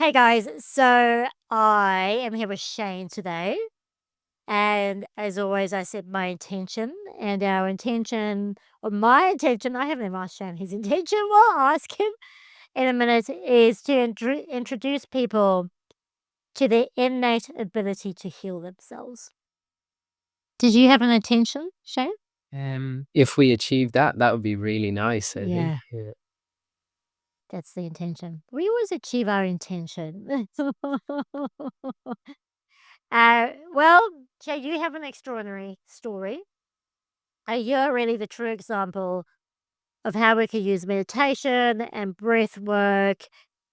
Hey guys, so I am here with Shane today. And as always, I said my intention and our intention, or my intention, I haven't even asked Shane his intention. We'll ask him in a minute, is to introduce people to their innate ability to heal themselves. Did you have an intention, Shane? If we achieve that, that would be really nice, I think. Yeah, Yeah. that's the intention. We always achieve our intention. Well, Jay, you have an extraordinary story. You're really the true example of how we can use meditation and breath work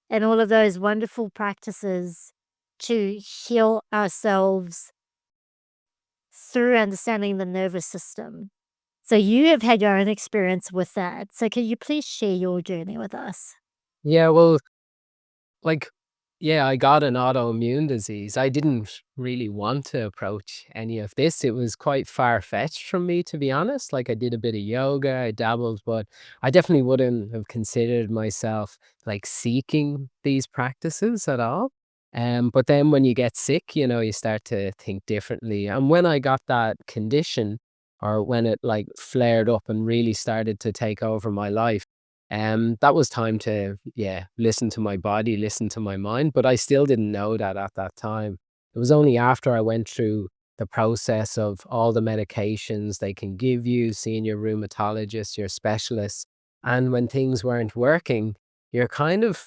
and all of those wonderful practices to heal ourselves through understanding the nervous system. So you have had your own experience with that. So can you please share your journey with us? Yeah, well, like, yeah, I got an autoimmune disease. I didn't really want to approach any of this. It was quite far-fetched from me, to be honest. Like, I did a bit of yoga, I dabbled, but I definitely wouldn't have considered myself like seeking these practices at all. But then when you get sick, you start to think differently. And when I got that condition, or when it like flared up and really started to take over my life, that was time to, yeah, listen to my body, listen to my mind, but I still didn't know that at that time. It was only after I went through the process of all the medications they can give you, seeing your rheumatologist, your specialist, and when things weren't working, you're kind of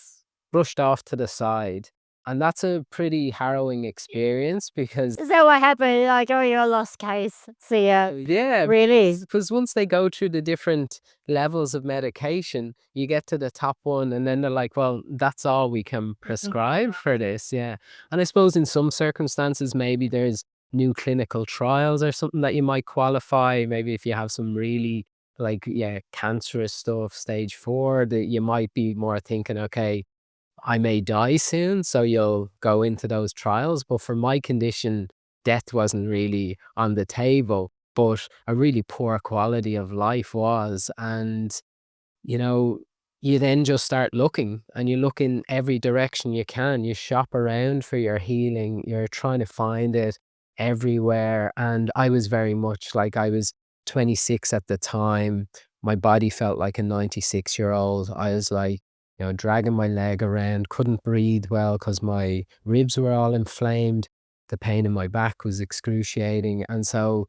brushed off to the side. And that's a pretty harrowing experience because Is that what happened? Like, oh, you're a lost case. See ya. yeah, Really? because once they go through the different levels of medication, you get to the top one, and then they're like, "Well, that's all we can prescribe for this." Yeah, and I suppose in some circumstances, maybe there's new clinical trials or something that you might qualify. Maybe if you have some really like, yeah, cancerous stuff, stage 4, that you might be more thinking, okay, I may die soon, so you'll go into those trials. But for my condition, death wasn't really on the table, but a really poor quality of life was. And, you know, you then just start looking and you look in every direction you can. You shop around for your healing, you're trying to find it everywhere. And I was very much like, I was 26 at the time. My body felt like a 96-year-old. I was like, dragging my leg around, couldn't breathe well because my ribs were all inflamed. The pain in my back was excruciating. And so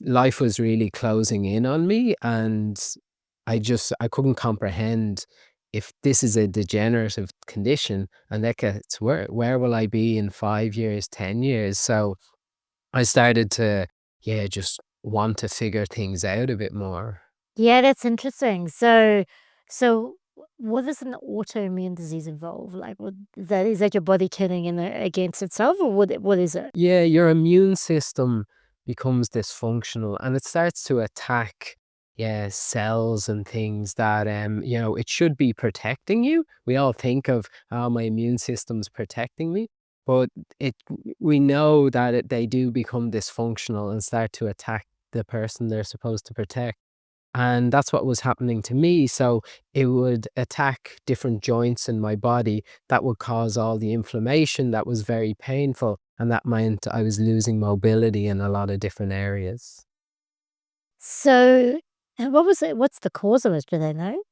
life was really closing in on me. And I couldn't comprehend, if this is a degenerative condition and that gets worse, where will I be in 5 years, 10 years? So I started to, yeah, just want to figure things out a bit more. Yeah, that's interesting. So what does an autoimmune disease involve? Like, what is that your body turning in against itself, or what is it? Yeah, your immune system becomes dysfunctional and it starts to attack, yeah, cells and things that it should be protecting you. We all think of, oh, my immune system's protecting me, but it we know that they do become dysfunctional and start to attack the person they're supposed to protect. And that's what was happening to me. So it would attack different joints in my body that would cause all the inflammation that was very painful. And that meant I was losing mobility in a lot of different areas. So, and what was it? What's the cause of it? Do they know?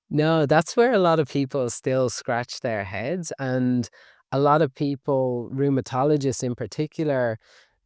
No, that's where a lot of people still scratch their heads. And a lot of people, rheumatologists in particular,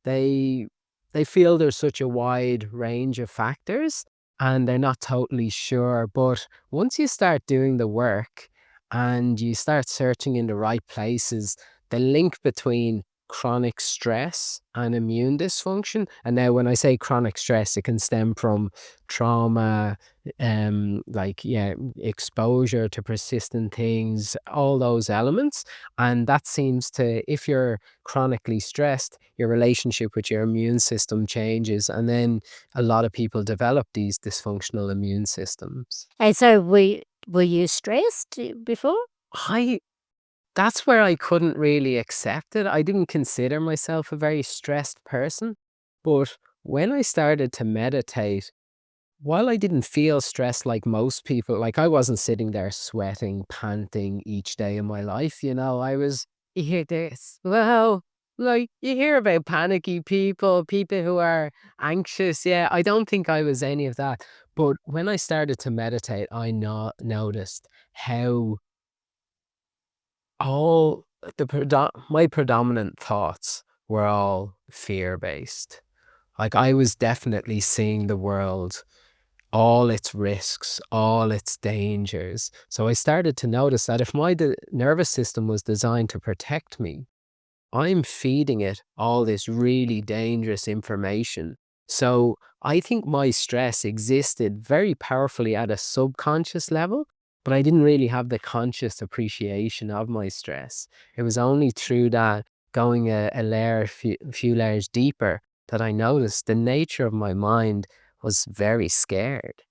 they they feel there's such a wide range of factors and they're not totally sure. But once you start doing the work and you start searching in the right places, the link between chronic stress and immune dysfunction. And now when I say chronic stress, it can stem from trauma, like, yeah, exposure to persistent things, all those elements. And that seems to, if you're chronically stressed, your relationship with your immune system changes. And then a lot of people develop these dysfunctional immune systems. And so, were you stressed before? I That's where I couldn't really accept it. I didn't consider myself a very stressed person. But when I started to meditate, while I didn't feel stressed like most people, like I wasn't sitting there sweating, panting each day of my life, I was, you hear this, well, like you hear about panicky people who are anxious. Yeah, I don't think I was any of that. But when I started to meditate, I noticed how all my predominant thoughts were all fear based. Like I was definitely seeing the world, all its risks, all its dangers. So I started to notice that if my nervous system was designed to protect me, I'm feeding it all this really dangerous information. So I think my stress existed very powerfully at a subconscious level, but I didn't really have the conscious appreciation of my stress. It was only through that going a layer, few layers deeper, that I noticed the nature of my mind was very scared.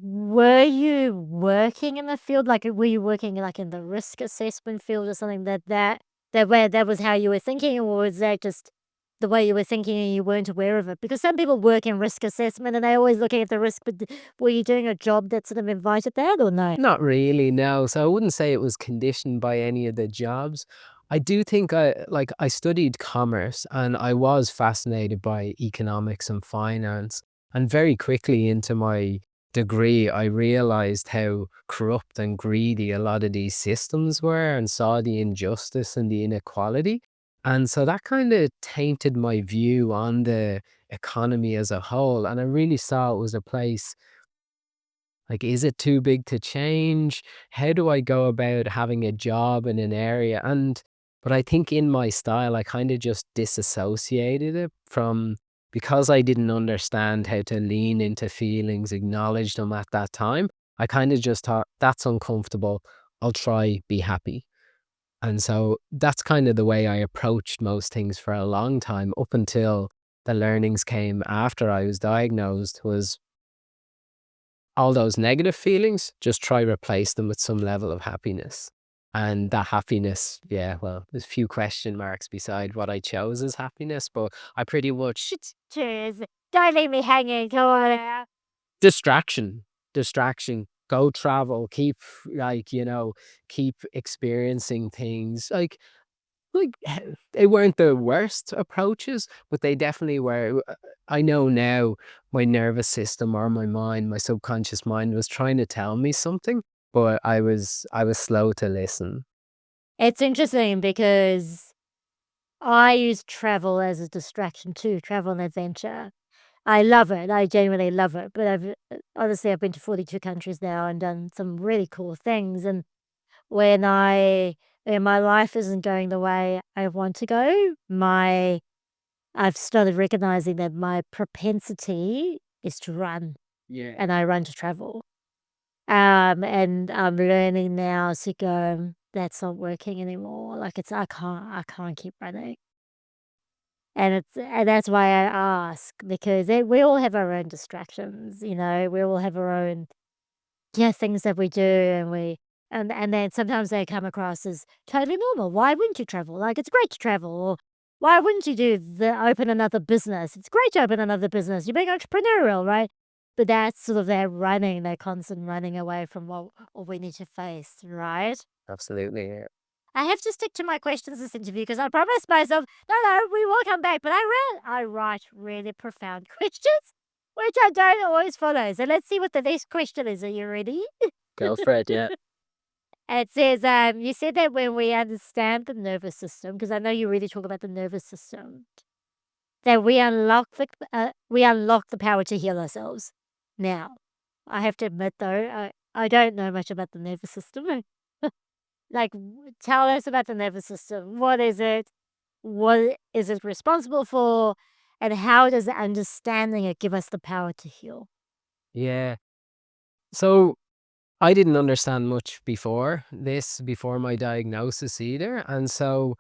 Were you working in the field? Like, were you working, like, in the risk assessment field or something that way that was how you were thinking, or was that just the way you were thinking and you weren't aware of it? Because some people work in risk assessment and they're always looking at the risk, but were you doing a job that sort of invited that or no? Not really, no. So I wouldn't say it was conditioned by any of the jobs. I do think I studied commerce and I was fascinated by economics and finance. And very quickly into my degree, I realized how corrupt and greedy a lot of these systems were and saw the injustice and the inequality. And so that kind of tainted my view on the economy as a whole. And I really saw it was a place, like, is it too big to change? How do I go about having a job in an area? But I think in my style, I kind of just disassociated it from, because I didn't understand how to lean into feelings, acknowledge them at that time. I kind of just thought, that's uncomfortable. I'll try be happy. And so that's kind of the way I approached most things for a long time, up until the learnings came after I was diagnosed, was all those negative feelings, just try replace them with some level of happiness. And that happiness, yeah, well, there's few question marks beside what I chose as happiness, but I pretty much Cheers. Don't leave me hanging. Come on now. distraction, go travel, keep keep experiencing things. Like, they weren't the worst approaches, but they definitely were. I know now my nervous system or my mind, my subconscious mind was trying to tell me something, but I was slow to listen. It's interesting because I use travel as a distraction too, travel and adventure. I love it. I genuinely love it. But honestly, I've been to 42 countries now and done some really cool things. And when my life isn't going the way I want to go, I've started recognizing that my propensity is to run, Yeah. and I run to travel. And I'm learning now to go, that's not working anymore. Like, I can't keep running. And that's why I ask, because we all have our own distractions, we all have our own, yeah, things that we do, and then sometimes they come across as totally normal. Why wouldn't you travel? Like, it's great to travel. Or why wouldn't you open another business? It's great to open another business. You're being entrepreneurial, right? But that's sort of that constant running away from what we need to face, right? Absolutely. Yeah. I have to stick to my questions this interview because I promised myself, no, we will come back. But I write really profound questions, which I don't always follow. So let's see what the next question is. Are you ready? Go for it. Yeah. It says, you said that when we understand the nervous system, because I know you really talk about the nervous system, that we unlock the power to heal ourselves. Now, I have to admit though, I don't know much about the nervous system. Like, tell us about the nervous system. What is it? What is it responsible for? And how does understanding it give us the power to heal? Yeah. So I didn't understand much before my diagnosis either. And so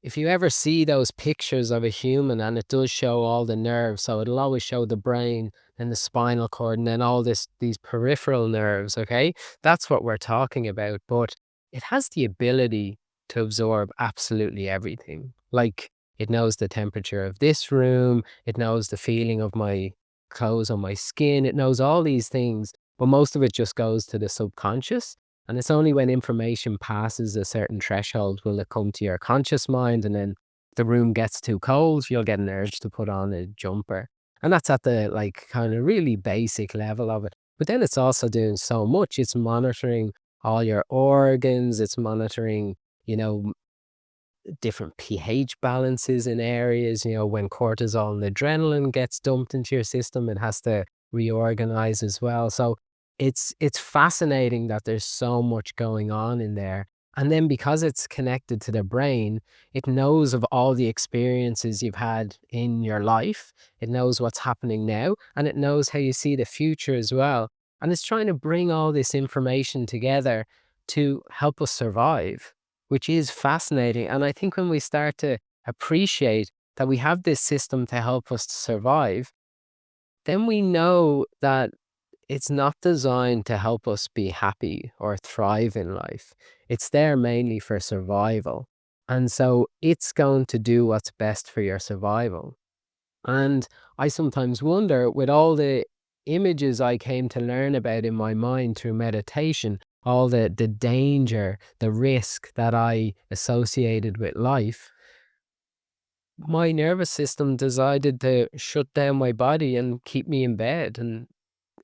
if you ever see those pictures of a human and it does show all the nerves, so it'll always show the brain and the spinal cord and then all these peripheral nerves, okay? That's what we're talking about. But it has the ability to absorb absolutely everything. Like, it knows the temperature of this room, it knows the feeling of my clothes on my skin. It knows all these things, but most of it just goes to the subconscious. And it's only when information passes a certain threshold will it come to your conscious mind. And then the room gets too cold, you'll get an urge to put on a jumper. And that's at the like kind of really basic level of it. But then it's also doing so much. It's monitoring all your organs, it's monitoring, you know, different pH balances in areas. When cortisol and adrenaline gets dumped into your system, it has to reorganize as well. So it's fascinating that there's so much going on in there. And then because it's connected to the brain, it knows of all the experiences you've had in your life. It knows what's happening now, and it knows how you see the future as well. And it's trying to bring all this information together to help us survive, which is fascinating. And I think when we start to appreciate that we have this system to help us to survive, then we know that it's not designed to help us be happy or thrive in life. It's there mainly for survival. And so it's going to do what's best for your survival. And I sometimes wonder, with all the images I came to learn about in my mind through meditation, all the danger, the risk that I associated with life, my nervous system decided to shut down my body and keep me in bed. And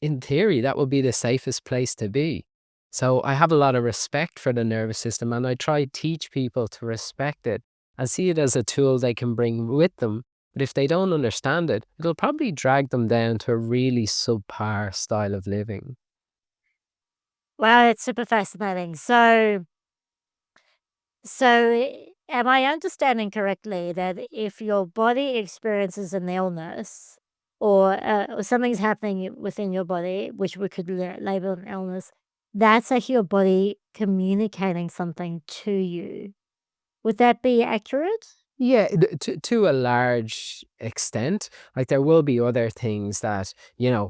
in theory, that would be the safest place to be. So I have a lot of respect for the nervous system, and I try to teach people to respect it and see it as a tool they can bring with them. But if they don't understand it, it'll probably drag them down to a really subpar style of living. Wow, it's super fascinating. So, am I understanding correctly that if your body experiences an illness or something's happening within your body, which we could label an illness, that's actually your body communicating something to you? Would that be accurate? Yeah, to a large extent. Like there will be other things that,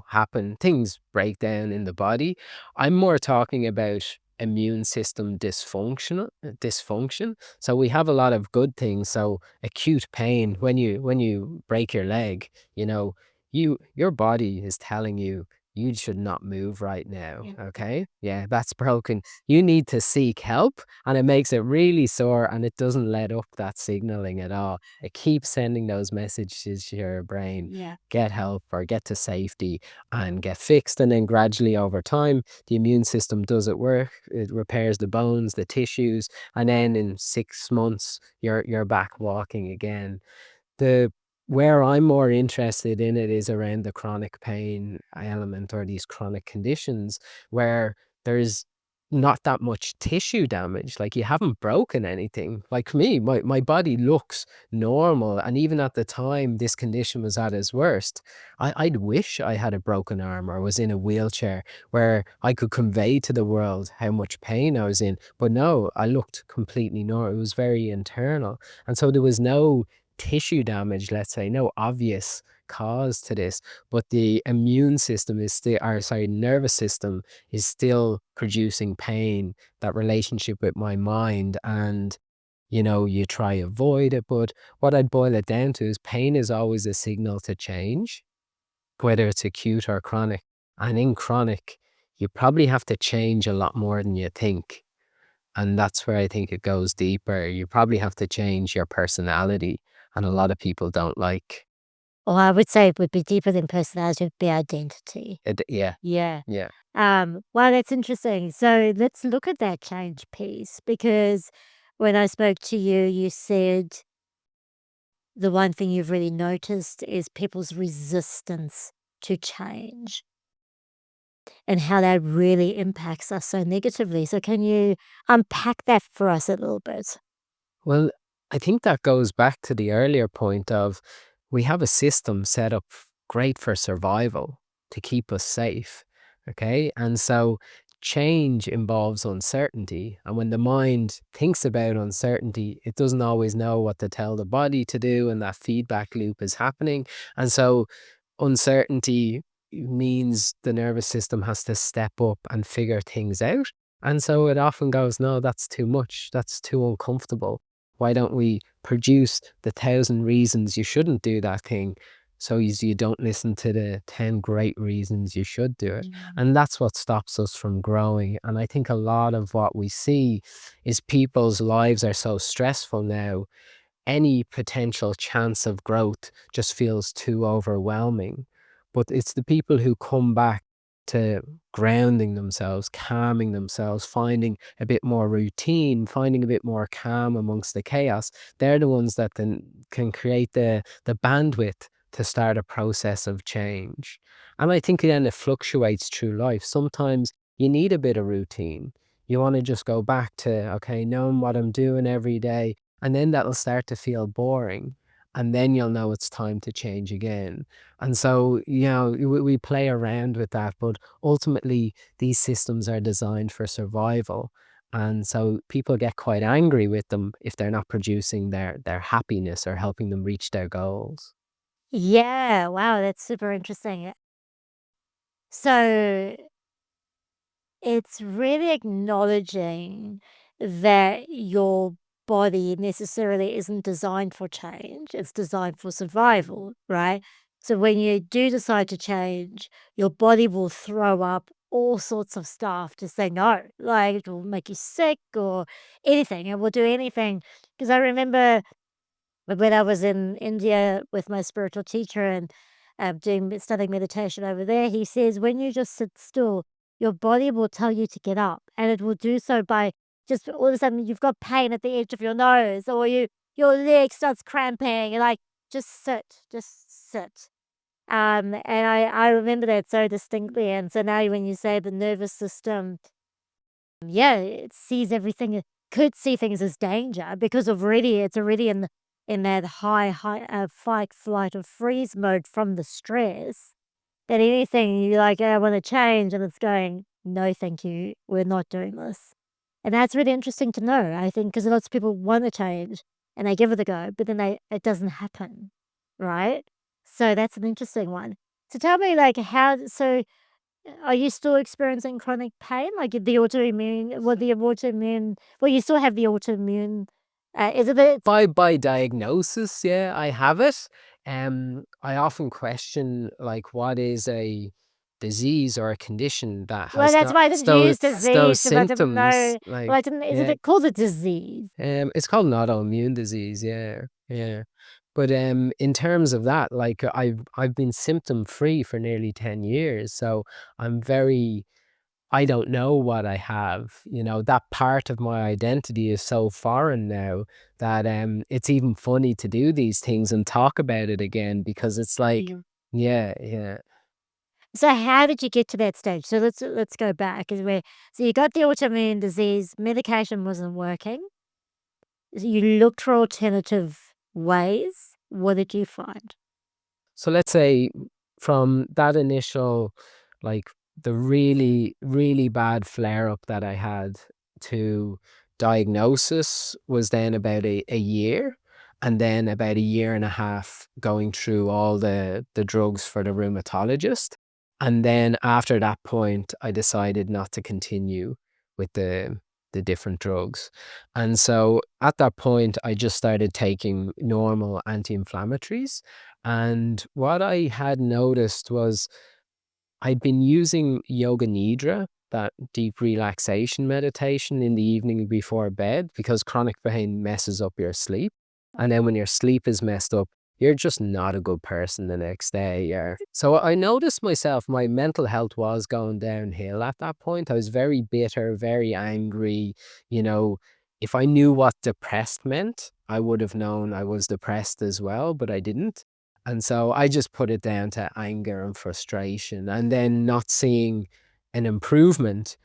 happen, things break down in the body. I'm more talking about immune system dysfunction. So we have a lot of good things. So acute pain when you break your leg, your body is telling you you should not move right now. Yeah. Okay? Yeah, that's broken. You need to seek help, and it makes it really sore, and it doesn't let up that signaling at all. It keeps sending those messages to your brain, Yeah. get help or get to safety and get fixed. And then gradually over time, the immune system does it work. It repairs the bones, the tissues, and then in 6 months, you're back walking again. The Where I'm more interested in it is around the chronic pain element, or these chronic conditions where there's not that much tissue damage. Like, you haven't broken anything. Like me, my body looks normal. And even at the time this condition was at its worst, I'd wish I had a broken arm or was in a wheelchair where I could convey to the world how much pain I was in. But no, I looked completely normal. It was very internal. And so there was no tissue damage, let's say, no obvious cause to this, but the immune system is still, or sorry, nervous system is still producing pain, that relationship with my mind. And, you try avoid it. But what I'd boil it down to is pain is always a signal to change, whether it's acute or chronic. And in chronic, you probably have to change a lot more than you think. And that's where I think it goes deeper. You probably have to change your personality, and a lot of people don't like Or I would say it would be deeper than personality, it would be identity. it. Yeah, Yeah. yeah. Well, that's interesting. So let's look at that change piece because when I spoke to you, you said the one thing you've really noticed is people's resistance to change and how that really impacts us so negatively. So, can you unpack that for us a little bit? Well, I think that goes back to the earlier point of we have a system set up great for survival to keep us safe. Okay. And so change involves uncertainty. And when the mind thinks about uncertainty, it doesn't always know what to tell the body to do. And that feedback loop is happening. And so uncertainty means the nervous system has to step up and figure things out. And so it often goes, no, that's too much. That's too uncomfortable. Why don't we produce the 1,000 reasons you shouldn't do that thing so you don't listen to the 10 great reasons you should do it. Mm. And that's what stops us from growing. And I think a lot of what we see is people's lives are so stressful now, any potential chance of growth just feels too overwhelming. But it's the people who come back to grounding themselves, calming themselves, finding a bit more routine, finding a bit more calm amongst the chaos. They're the ones that can create the bandwidth to start a process of change. And I think then it fluctuates through life. Sometimes you need a bit of routine. You want to just go back to, okay, knowing what I'm doing every day, and then that'll start to feel boring. And then you'll know it's time to change again. And so, we play around with that, but ultimately, these systems are designed for survival. And so people get quite angry with them if they're not producing their happiness or helping them reach their goals. Yeah, wow, that's super interesting. So it's really acknowledging that your body necessarily isn't designed for change. It's designed for survival, right? So when you do decide to change, your body will throw up all sorts of stuff to say no. Like it will make you sick or anything. It will do anything. Because I remember when I was in India with my spiritual teacher and studying meditation over there, he says when you just sit still, your body will tell you to get up, and it will do so by just all of a sudden you've got pain at the edge of your nose, or your leg starts cramping, and like just sit. And I remember that so distinctly, and so now when you say the nervous system, yeah, it sees everything, it could see things as danger because it's already in that fight, flight, or freeze mode from the stress, that anything you like, "I wanna change," and it's going, "No, thank you, we're not doing this." And that's really interesting to know, I think, because lots of people wanna change, and they give it a go, but then it doesn't happen, right? So that's an interesting one. So tell me, like, are you still experiencing chronic pain? Like well, you still have the autoimmune, is it that By diagnosis, yeah, I have it. I often question, like, what is a disease or a condition that well, has that's why I didn't use those disease because I didn't symptoms, know. Well, like, I didn't isn't yeah. it called a disease? It's called an autoimmune disease, yeah, yeah. But, in terms of that, like, I've been symptom free for nearly 10 years, so I'm very I don't know what I have. That part of my identity is so foreign now that it's even funny to do these things and talk about it again because it's like, Yeah. yeah, yeah. So how did you get to that stage? So let's go back, is where so you got the autoimmune disease, medication wasn't working, so you looked for alternative ways. What did you find? So let's say from that initial, like the really, really bad flare up that I had to diagnosis was then about a year. And then about a year and a half going through all the drugs for the rheumatologist. And then after that point, I decided not to continue with the different drugs. And so at that point, I just started taking normal anti-inflammatories. And what I had noticed was I'd been using yoga nidra, that deep relaxation meditation in the evening before bed, because chronic pain messes up your sleep. And then when your sleep is messed up, you're just not a good person the next day. So I noticed myself, my mental health was going downhill at that point. I was very bitter, very angry. You know, if I knew what depressed meant, I would have known I was depressed as well, but I didn't. And so I just put it down to anger and frustration, and then not seeing an improvement.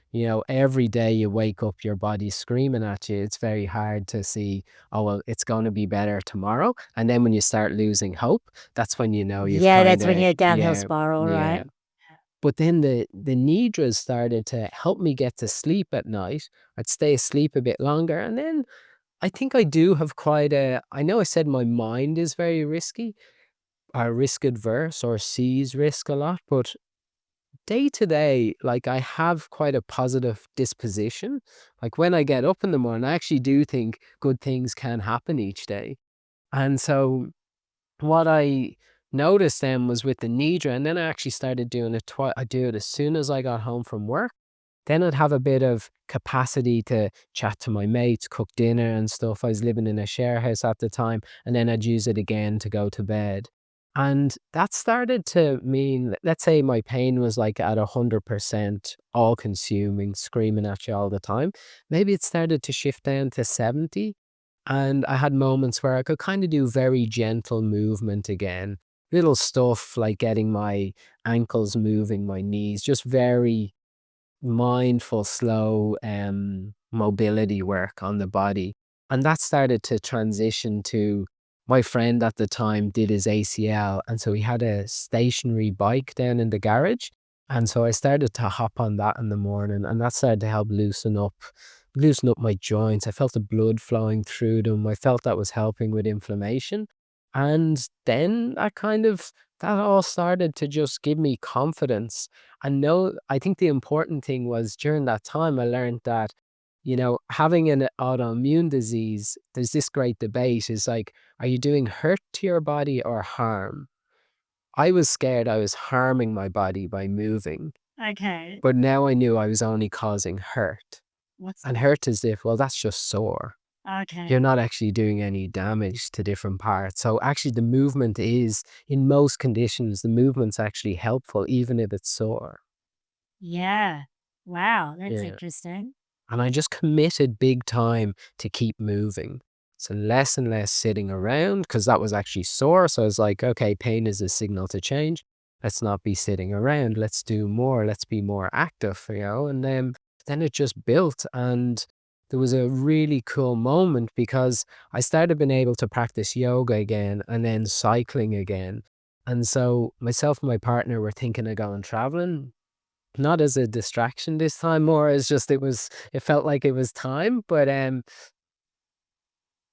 Every day you wake up, your body's screaming at you. It's very hard to see, oh, well, it's going to be better tomorrow. And then when you start losing hope, that's when you know you've Yeah, kind that's when of, you're downhill yeah, spiral, yeah. right? But then the nidras started to help me get to sleep at night. I'd stay asleep a bit longer. And then I think I do have I know I said my mind is very risky, are risk adverse or sees risk a lot, but day to day, like I have quite a positive disposition. Like when I get up in the morning, I actually do think good things can happen each day. And so what I noticed then was with the nidra, and then I actually started doing it I do it as soon as I got home from work. Then I'd have a bit of capacity to chat to my mates, cook dinner and stuff. I was living in a share house at the time, and then I'd use it again to go to bed. And that started to mean, let's say my pain was like at 100%, all consuming, screaming at you all the time. Maybe it started to shift down to 70. And I had moments where I could kind of do very gentle movement again. Little stuff like getting my ankles moving, my knees, just very mindful, slow mobility work on the body. And that started to transition to my friend at the time did his ACL. And so he had a stationary bike down in the garage. And so I started to hop on that in the morning, and that started to help loosen up my joints. I felt the blood flowing through them. I felt that was helping with inflammation. And then that all started to just give me confidence. I think the important thing was during that time, I learned that, having an autoimmune disease, there's this great debate is like, are you doing hurt to your body or harm? I was scared I was harming my body by moving, Okay. but now I knew I was only causing hurt. What's And hurt as if, well, that's just sore. okay. You're not actually doing any damage to different parts. So actually the movement is, in most conditions, the movement's actually helpful, even if it's sore. Yeah. Wow, that's Yeah. interesting. And I just committed big time to keep moving. So less and less sitting around because that was actually sore. So I was like, okay, pain is a signal to change. Let's not be sitting around. Let's do more. Let's be more active, And then it just built. And there was a really cool moment because I started being able to practice yoga again and then cycling again. And so myself and my partner were thinking of going traveling, not as a distraction this time, more as just it felt like it was time. But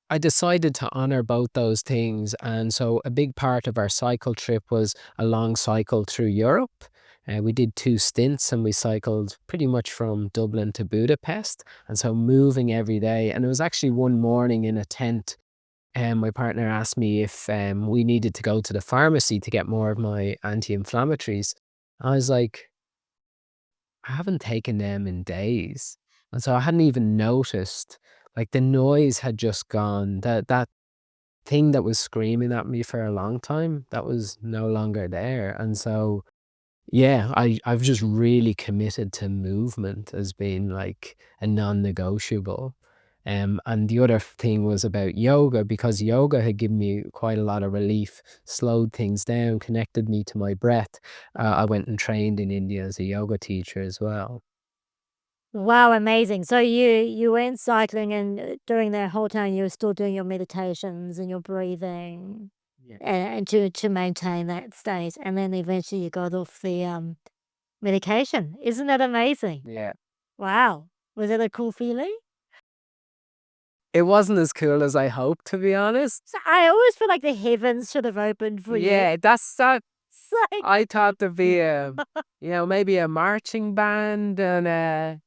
I decided to honor both those things. And so a big part of our cycle trip was a long cycle through Europe. We did 2 stints and we cycled pretty much from Dublin to Budapest. And so moving every day. And it was actually one morning in a tent. And my partner asked me if we needed to go to the pharmacy to get more of my anti-inflammatories. I was like, I haven't taken them in days. And so I hadn't even noticed, like the noise had just gone. That thing that was screaming at me for a long time, that was no longer there. And so, yeah, I've just really committed to movement as being like a non-negotiable. And the other thing was about yoga, because yoga had given me quite a lot of relief, slowed things down, connected me to my breath. I went and trained in India as a yoga teacher as well. Wow, amazing. So you went cycling and during that whole time you were still doing your meditations and your breathing Yeah. and to maintain that state. And then eventually you got off the medication. Isn't that amazing? Yeah. Wow. Was it a cool feeling? It wasn't as cool as I hoped, to be honest. So I always feel like the heavens should have opened for you. Yeah, that's that. It's like I thought there'd be maybe a marching band and a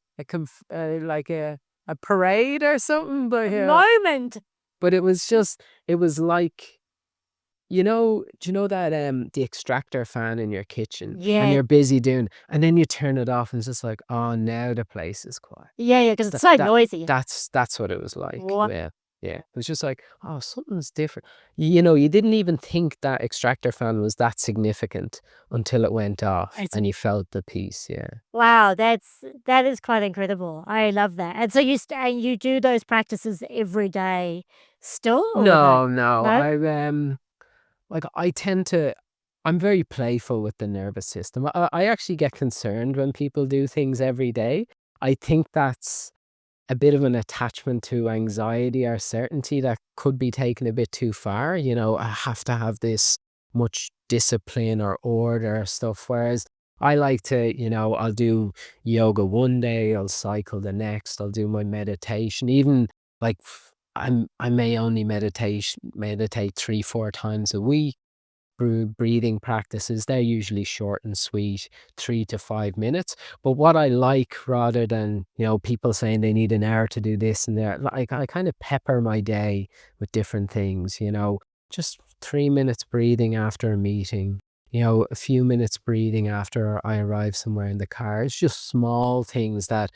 parade or something, but a moment. but it was like, do you know that the extractor fan in your kitchen and Yeah. you're busy doing, and then you turn it off and it's just like, oh, now the place is quiet. Yeah, because it's That so that noisy. that's what it was like. What? Yeah. Yeah. It was just like, oh, something's different. You didn't even think that extractor fan was that significant until it went off It's and you felt the peace. Yeah. wow, that is quite incredible. I love that. And so and you do those practices every day still or no? No, no. No? I tend to I'm very playful with the nervous system. I actually get concerned when people do things every day. I think that's a bit of an attachment to anxiety or certainty that could be taken a bit too far. I have to have this much discipline or order or stuff. Whereas I like to, I'll do yoga one day, I'll cycle the next, I'll do my meditation. Even like I may only meditate 3, 4 times a week. Breathing practices, they're usually short and sweet, 3 to 5 minutes. But what I like, rather than, people saying they need an hour to do this and that, like I kind of pepper my day with different things, just 3 minutes breathing after a meeting, a few minutes breathing after I arrive somewhere in the car. It's just small things that,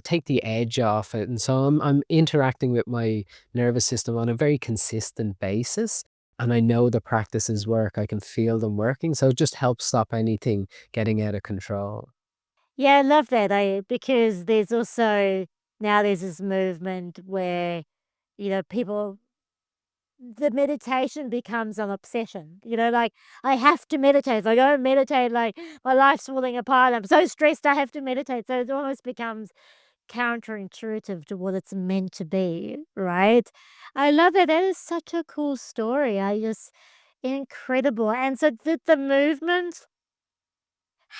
take the edge off it. And so I'm interacting with my nervous system on a very consistent basis. And I know the practices work. I can feel them working. So it just helps stop anything getting out of control. Yeah, I love that, because there's also now there's this movement where, people the meditation becomes an obsession. Like, I have to meditate. If I don't meditate, like, my life's falling apart. I'm so stressed, I have to meditate. So it almost becomes counterintuitive to what it's meant to be, right? I love that. That is such a cool story. I just incredible. And so did the movement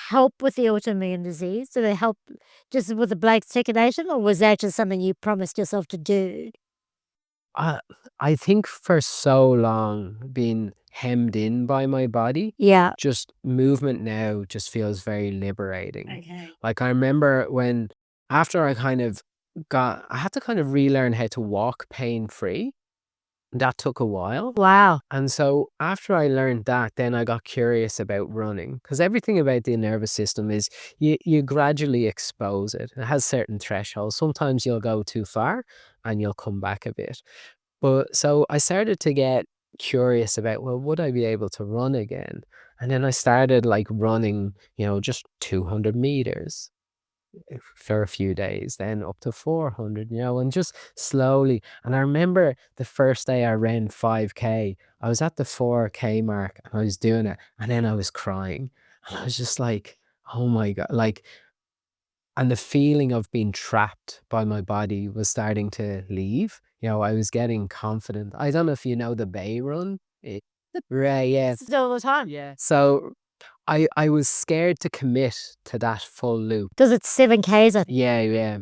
help with the autoimmune disease? Did it help just with the Blake's secondation, or was that just something you promised yourself to do? Uh, I think for so long being hemmed in by my body, Yeah. just movement now just feels very liberating. Okay. Like I remember when after I had to kind of relearn how to walk pain free. That took a while. Wow. And so after I learned that, then I got curious about running because everything about the nervous system is you gradually expose it. It has certain thresholds. Sometimes you'll go too far and you'll come back a bit. But so I started to get curious about, well, would I be able to run again? And then I started like running, just 200 meters for a few days, then up to 400, and just slowly. And I remember the first day I ran 5K, I was at the 4K mark and I was doing it. And then I was crying. And I was just like, oh my God. Like, and the feeling of being trapped by my body was starting to leave. I was getting confident. I don't know if you know the Bay Run. Right, yeah. Still all the time. Yeah. So I was scared to commit to that full loop. Does it 7Ks? Yeah, yeah.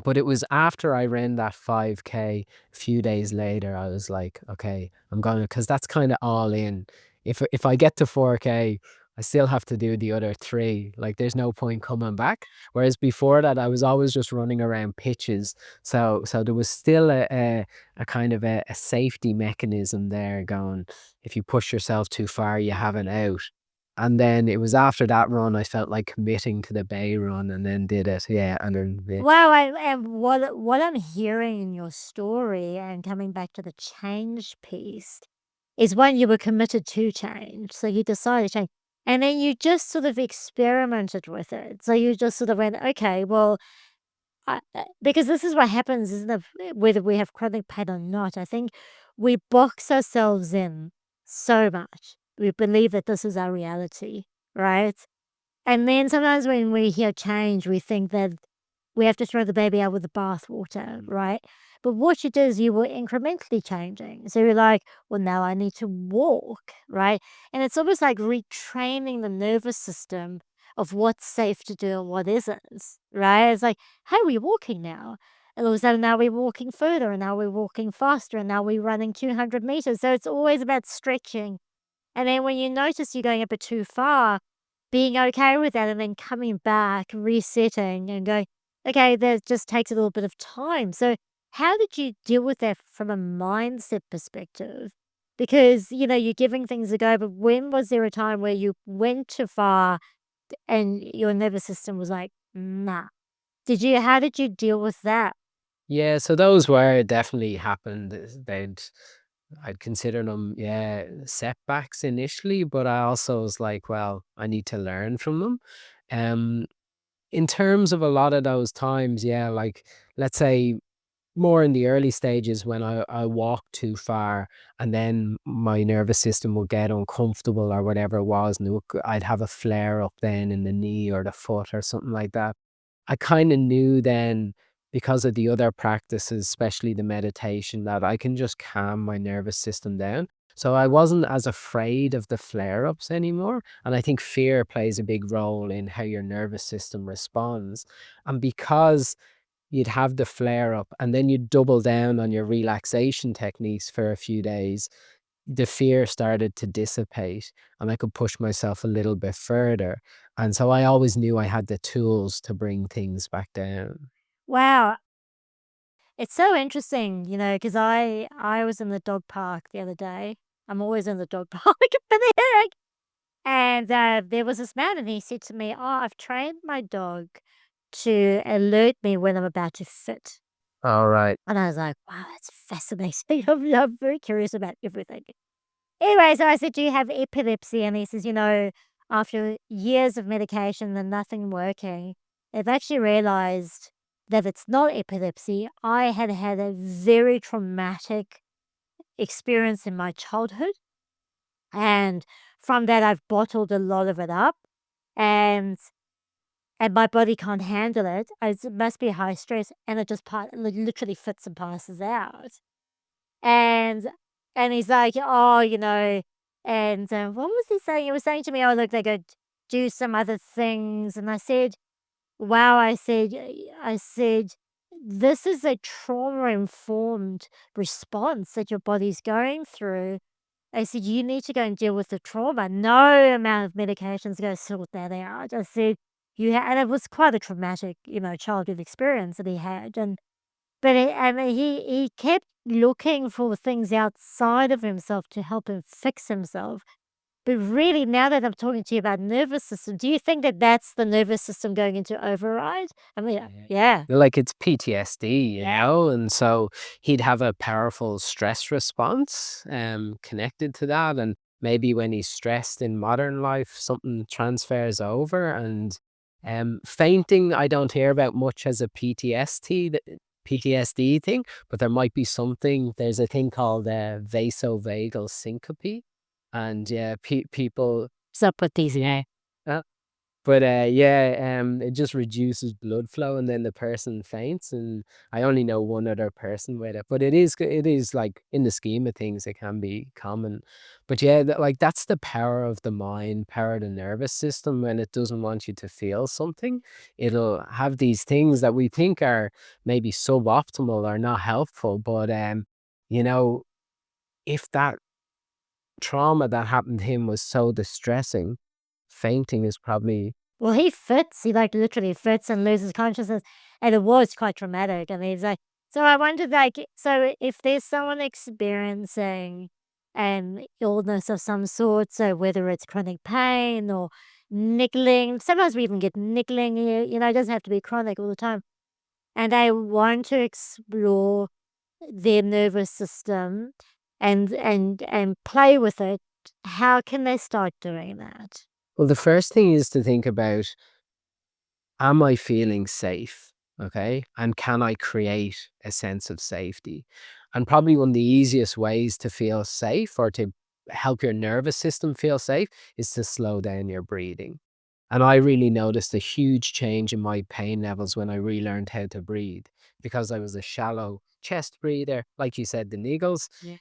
But it was after I ran that 5K, a few days later, I was like, okay, I'm going to, because that's kind of all in. If I get to 4K, I still have to do the other three. Like, there's no point coming back. Whereas before that, I was always just running around pitches. So there was still a kind of a safety mechanism there going, if you push yourself too far, you have an out. And then it was after that run, I felt like committing to the Bay Run and then did it. Yeah, and then yeah. Wow, and what I'm hearing in your story and coming back to the change piece is when you were committed to change. So you decided to change. And then you just sort of experimented with it. So you just sort of went, okay, well, because this is what happens, isn't it? Whether we have chronic pain or not, I think we box ourselves in so much. We believe that this is our reality, right? And then sometimes when we hear change, we think that we have to throw the baby out with the bathwater, right? But what you do is you were incrementally changing. So you're like, well, now I need to walk, right? And it's almost like retraining the nervous system of what's safe to do and what isn't, right? It's like, hey, we're walking now. And all of a sudden now we're walking further and now we're walking faster and now we're running 200 meters. So it's always about stretching. And then when you notice you're going a bit too far, being okay with that and then coming back, resetting and going, okay, that just takes a little bit of time. So how did you deal with that from a mindset perspective? Because, you're giving things a go, but when was there a time where you went too far and your nervous system was like, nah? How did you deal with that? Yeah, so those were definitely happened. I'd consider them, yeah, setbacks initially, but I also was like, well, I need to learn from them. Um, in terms of a lot of those times, yeah, like let's say more in the early stages when I walked too far and then my nervous system would get uncomfortable or whatever it was, and I'd have a flare up then in the knee or the foot or something like that. I kind of knew then because of the other practices, especially the meditation, that I can just calm my nervous system down. So I wasn't as afraid of the flare ups anymore. And I think fear plays a big role in how your nervous system responds. And because you'd have the flare up and then you'd double down on your relaxation techniques for a few days, the fear started to dissipate and I could push myself a little bit further. And so I always knew I had the tools to bring things back down. Wow. It's so interesting, because I was in the dog park the other day. I'm always in the dog park for the heck. And there was this man, and he said to me, "Oh, I've trained my dog to alert me when I'm about to fit." All right. And I was like, "Wow, that's fascinating." I'm very curious about everything. Anyway, so I said, "Do you have epilepsy?" And he says, after years of medication and nothing working, they've actually realized that it's not epilepsy. I had had a very traumatic experience in my childhood. And from that, I've bottled a lot of it up. And my body can't handle it. It must be high stress, and it just literally fits and passes out. And he's like, "Oh, and what was he saying? He was saying to me, "Oh, look, they go do some other things." And I said, "Wow," I said, "This is a trauma-informed response that your body's going through." I said, "You need to go and deal with the trauma. No amount of medication is gonna sort that out." I said, and it was quite a traumatic, childhood experience that he had, and he kept looking for things outside of himself to help him fix himself. But really, now that I'm talking to you about nervous system, do you think that that's the nervous system going into override? I mean, yeah. Like it's PTSD, Yeah. and so he'd have a powerful stress response connected to that, and maybe when he's stressed in modern life, something transfers over. And fainting, I don't hear about much as a PTSD thing, but there might be something. There's a thing called vasovagal syncope, and yeah, people. What's up with these? Yeah. But, yeah, it just reduces blood flow and then the person faints, and I only know one other person with it, but it is, like, in the scheme of things, it can be common. But yeah, like, that's the power of the mind, power of the nervous system. When it doesn't want you to feel something, it'll have these things that we think are maybe suboptimal or not helpful, but, you know, if that trauma that happened to him was so distressing, fainting is probably. Well, he fits. He like literally fits and loses consciousness, and it was quite traumatic. And he's like, so I wondered, like, so if there's someone experiencing an illness of some sort, so whether it's chronic pain or niggling, sometimes we even get niggling. It doesn't have to be chronic all the time, and they want to explore their nervous system and play with it. How can they start doing that? Well, the first thing is to think about, am I feeling safe? Okay. And can I create a sense of safety? And probably one of the easiest ways to feel safe or to help your nervous system feel safe is to slow down your breathing. And I really noticed a huge change in my pain levels when I relearned how to breathe, because I was a shallow chest breather. Like you said, the niggles. Yeah.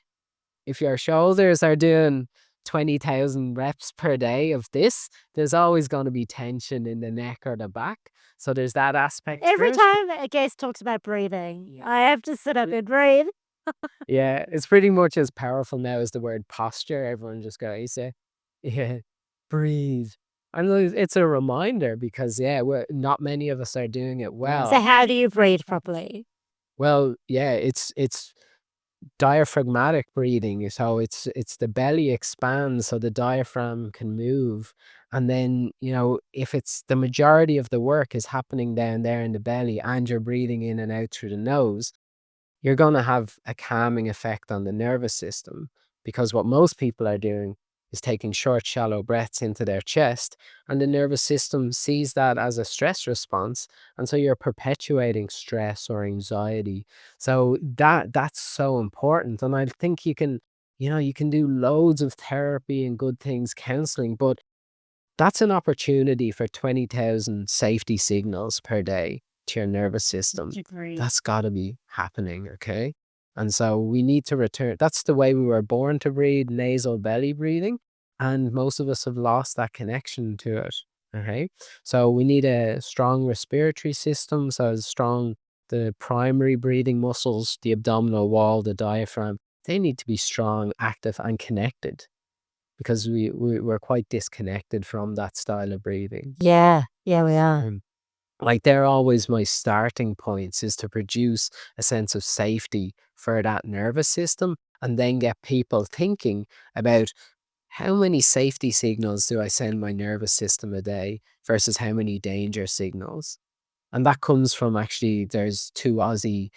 If your shoulders are doing 20,000 reps per day of this, there's always going to be tension in the neck or the back. So there's that aspect to Every it. time a guest talks about breathing, I have to sit up and breathe. Yeah, it's pretty much as powerful now as the word posture. Everyone just goes, yeah, breathe. And it's a reminder because, yeah, not many of us are doing it well. So how do you breathe properly? Well, yeah, it's diaphragmatic breathing. So it's the belly expands so the diaphragm can move. And then, if it's the majority of the work is happening down there in the belly and you're breathing in and out through the nose, you're going to have a calming effect on the nervous system, because what most people are doing is taking short, shallow breaths into their chest, and the nervous system sees that as a stress response, and so you're perpetuating stress or anxiety. So that's so important, and I think you can do loads of therapy and good things, counseling, but that's an opportunity for 20,000 safety signals per day to your nervous system. Agree. That's got to be happening, okay? And so we need to return. That's the way we were born to breathe, nasal belly breathing. And most of us have lost that connection to it, okay? So we need a strong respiratory system, so strong, the primary breathing muscles, the abdominal wall, the diaphragm, they need to be strong, active, and connected, because we're quite disconnected from that style of breathing. Yeah, we are. Like, they're always my starting points, is to produce a sense of safety for that nervous system. and then get people thinking about how many safety signals do I send my nervous system a day versus how many danger signals. And that comes from actually, there's two Aussie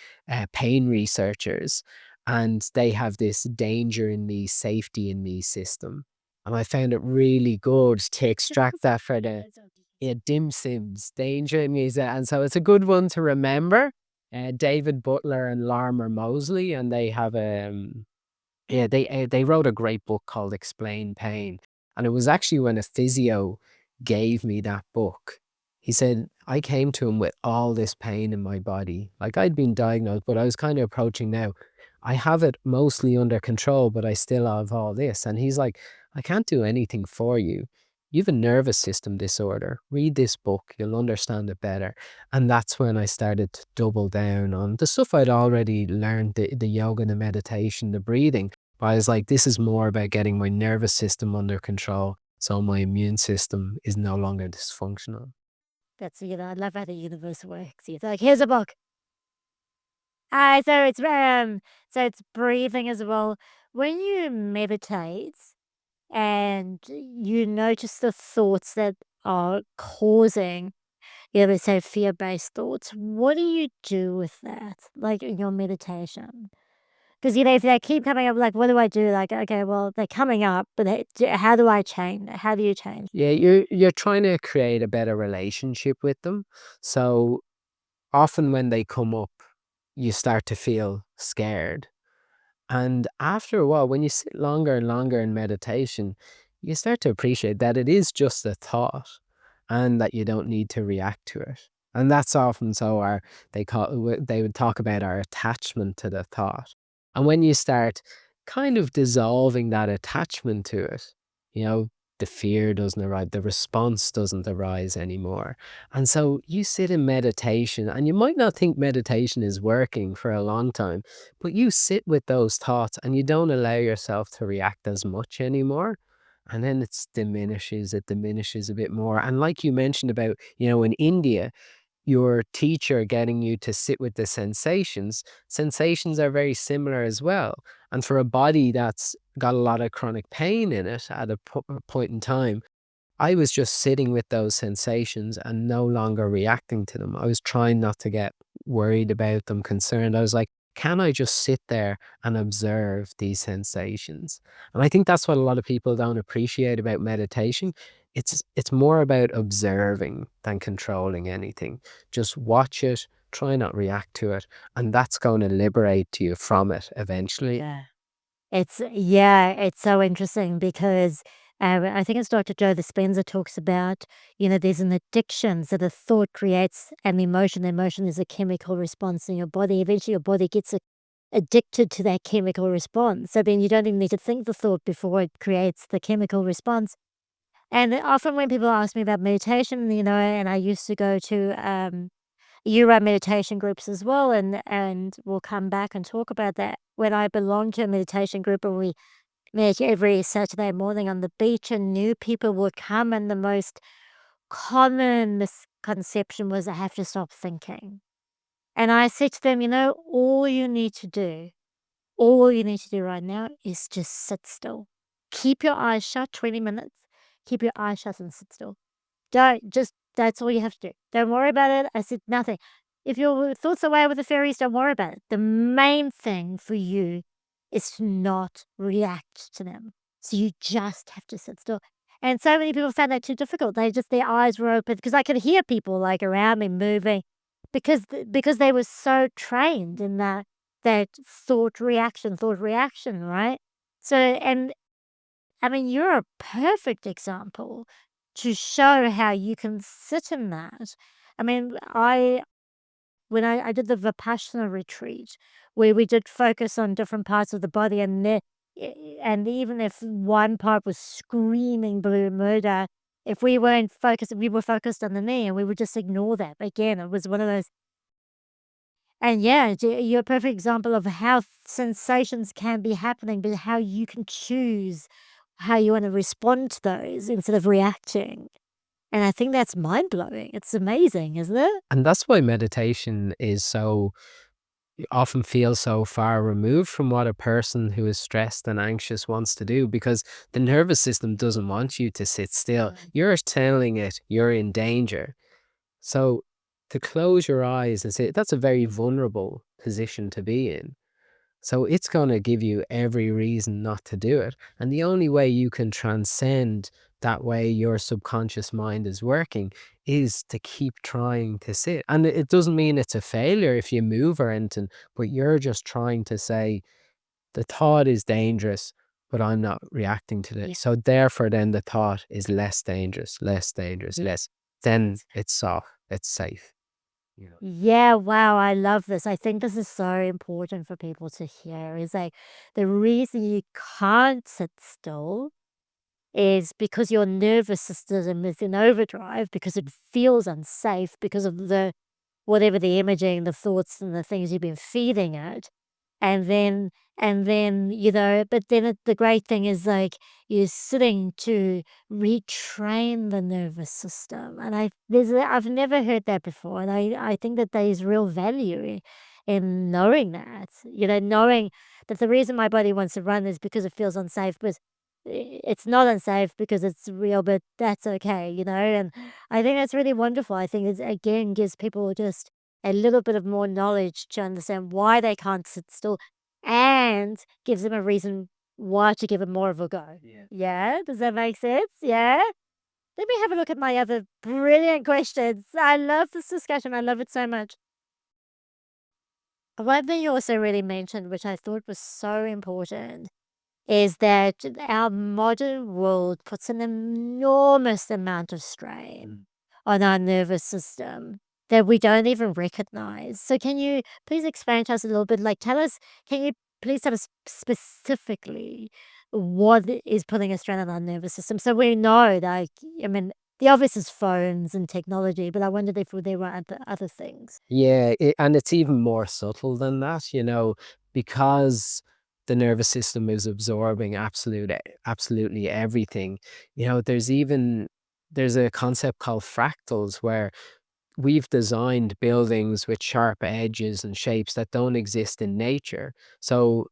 pain researchers, and they have this danger in me, safety in me system. And I found it really good to extract that for the dim sims, danger in me. And so it's a good one to remember. David Butler and Larimer Mosley, and they have yeah, they wrote a great book called Explain Pain, and it was actually when a physio gave me that book. He said, I came to him with all this pain in my body. Like I'd been diagnosed, but I was kind of approaching now. I have it mostly under control, but I still have all this. And he's like, I can't do anything for you. You have a nervous system disorder. Read this book, you'll understand it better. And that's when I started to double down on the stuff I'd already learned, the yoga, the meditation, the breathing. But I was like, this is more about getting my nervous system under control so my immune system is no longer dysfunctional. That's, I love how the universe works. It's like, here's a book. So it's breathing as well. When you meditate and you notice the thoughts that are causing, let's say fear-based thoughts, what do you do with that? Like in your meditation? Because if they keep coming up, like, what do I do? Like, okay, well, they're coming up, but how do I change? How do you change? Yeah, you're trying to create a better relationship with them. So often when they come up, you start to feel scared. And after a while, when you sit longer and longer in meditation, you start to appreciate that it is just a thought and that you don't need to react to it. And that's often so they would talk about our attachment to the thought. And when you start kind of dissolving that attachment to it, you know, the fear doesn't arise, the response doesn't arise anymore. And so you sit in meditation and you might not think meditation is working for a long time, but you sit with those thoughts and you don't allow yourself to react as much anymore. And then it diminishes a bit more. And like you mentioned about, in India, your teacher getting you to sit with the sensations are very similar as well. And for a body that's got a lot of chronic pain in it at a point in time, I was just sitting with those sensations and no longer reacting to them. I was trying not to get worried about them, concerned. I was like, can I just sit there and observe these sensations? And I think that's what a lot of people don't appreciate about meditation. It's more about observing than controlling anything. Just watch it, try not react to it, and that's going to liberate you from it eventually. Yeah. It's so interesting because I think it's Dr. Joe Dispenza talks about, there's an addiction. So the thought creates an emotion. The emotion is a chemical response in your body. Eventually your body gets addicted to that chemical response. So then you don't even need to think the thought before it creates the chemical response. And often when people ask me about meditation, and I used to go to you run meditation groups as well, and we'll come back and talk about that. When I belonged to a meditation group and we met every Saturday morning on the beach and new people would come, and the most common misconception was I have to stop thinking. And I said to them, all you need to do right now is just sit still. Keep your eyes shut 20 minutes. Keep your eyes shut and sit still. That's all you have to do. Don't worry about it. I said nothing. If your thoughts are away with the fairies, don't worry about it. The main thing for you is to not react to them. So you just have to sit still. And so many people found that too difficult. Their eyes were open because I could hear people like around me moving because they were so trained in that thought reaction, right? So, and I mean, you're a perfect example to show how you can sit in that. I mean, when I did the Vipassana retreat, where we did focus on different parts of the body, and even if one part was screaming blue murder, if we weren't focused, we were focused on the knee, and we would just ignore that. Again, it was one of those. And yeah, you're a perfect example of how sensations can be happening, but how you can choose how you want to respond to those instead of reacting. And I think that's mind blowing. It's amazing, isn't it? And that's why meditation is so you often feel so far removed from what a person who is stressed and anxious wants to do because the nervous system doesn't want you to sit still. You're telling it you're in danger. So to close your eyes and say that's a very vulnerable position to be in. So it's going to give you every reason not to do it. And the only way you can transcend that way your subconscious mind is working is to keep trying to sit. And it doesn't mean it's a failure if you move or anything, but you're just trying to say the thought is dangerous, but I'm not reacting to Yeah. it. So therefore, then the thought is less dangerous, less dangerous, less. Then it's soft, it's safe. You know. Yeah, wow, I love this. I think this is so important for people to hear. Is like the reason you can't sit still is because your nervous system is in overdrive because it feels unsafe because of the whatever the imaging, the thoughts and the things you've been feeding it. And then but then the great thing is like you're sitting to retrain the nervous system. And I've never heard that before. And I think that there's real value in knowing that, knowing that the reason my body wants to run is because it feels unsafe, but it's not unsafe because it's real, but that's okay. And I think that's really wonderful. I think it again gives people just a little bit of more knowledge to understand why they can't sit still and gives them a reason why to give it more of a go. Yeah. Yeah, does that make sense? Yeah. Let me have a look at my other brilliant questions. I love this discussion. I love it so much. One thing you also really mentioned, which I thought was so important, is that our modern world puts an enormous amount of strain on our nervous system that we don't even recognize. So can you please explain to us a little bit, like can you please tell us specifically what is putting a strain on our nervous system? So we know, like, I mean, the obvious is phones and technology, but I wondered if there were other things. Yeah, and it's even more subtle than that, because the nervous system is absorbing absolutely everything. There's a concept called fractals where we've designed buildings with sharp edges and shapes that don't exist in nature. So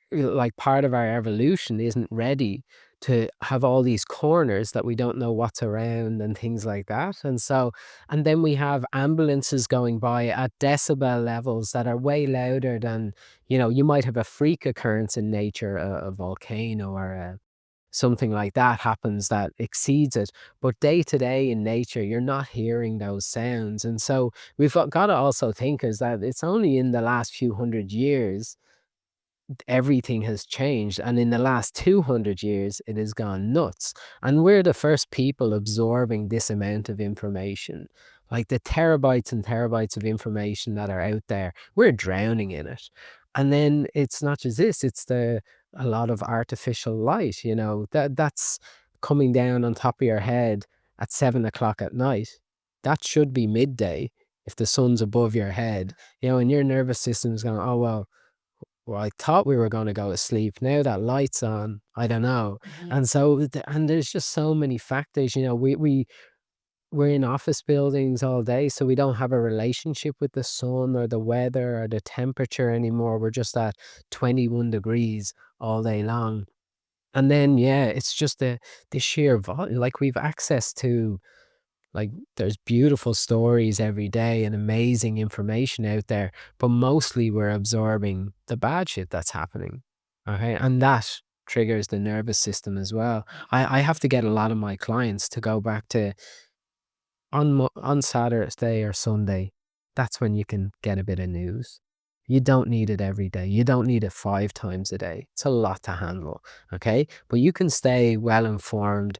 like part of our evolution isn't ready to have all these corners that we don't know what's around and things like that. And then we have ambulances going by at decibel levels that are way louder than, you might have a freak occurrence in nature, a volcano or something like that happens that exceeds it. But day to day in nature, you're not hearing those sounds. And so we've got to also think is that it's only in the last few hundred years everything has changed. And in the last 200 years, it has gone nuts. And we're the first people absorbing this amount of information. Like the terabytes and terabytes of information that are out there, we're drowning in it. And then it's not just this, it's a lot of artificial light, that's coming down on top of your head at 7 o'clock at night. That should be midday if the sun's above your head, and your nervous system is going, oh, well, I thought we were gonna go to sleep. Now that light's on, I don't know. And so, and there's just so many factors. We're in office buildings all day, so we don't have a relationship with the sun or the weather or the temperature anymore. We're just at 21 degrees all day long. And then, yeah, it's just the sheer volume. Like we've access to like, there's beautiful stories every day and amazing information out there, but mostly we're absorbing the bad shit that's happening. Okay. And that triggers the nervous system as well. I have to get a lot of my clients to go back to on Saturday or Sunday. That's when you can get a bit of news. You don't need it every day. You don't need it 5 times a day. It's a lot to handle. Okay. But you can stay well informed.